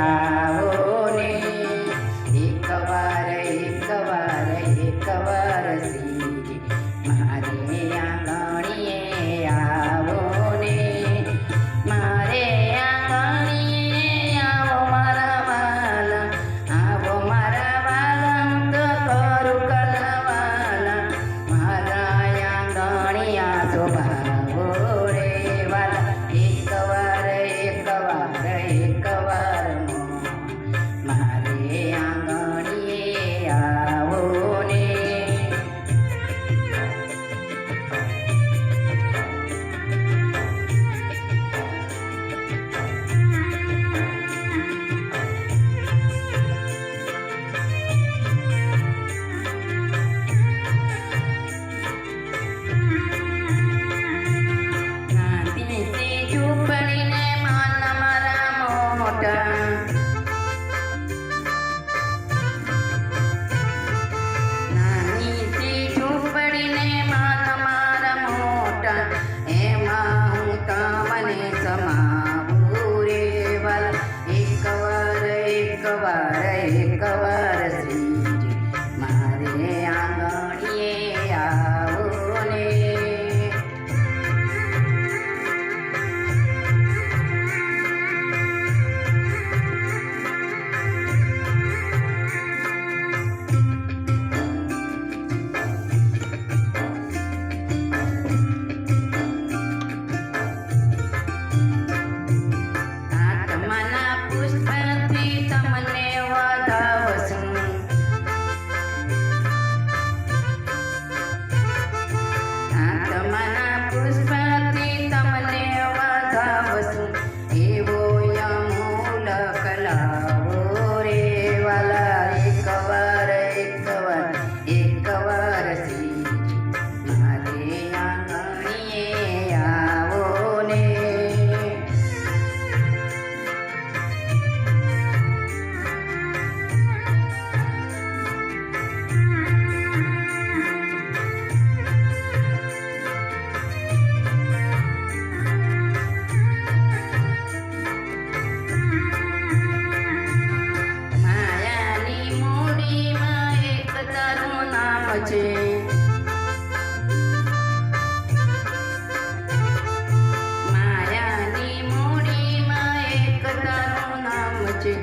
આવો ને એકવાર શ્રીજી મારે આંગણીએ આવો ને મારે આંગણીએ આવો મારા વાલા હું તો કરું કલાવાલા મારા આંગણીયા શોભાવો રે વાલા એકવાર મારે આંગણીએ આવો ને ઝૂંપડીને માન મારા મોટા નાની સી ઝૂંપડીને માન મારા મોટા એમાં હું તમને સમાવું રે વાલા એકવાર શ્રીજી મારે આંગણીએ આવો ને પુષ્પથી તમને વધાવશું આત્માના પુષ્પથી તમને વધાવશું એવો અમૂલ કલાવો રે વાલા એકવાર શ્રીજી મારે આંગણીએ આવો ને છે માયાની મૂડીમાં એક તારું નામ છે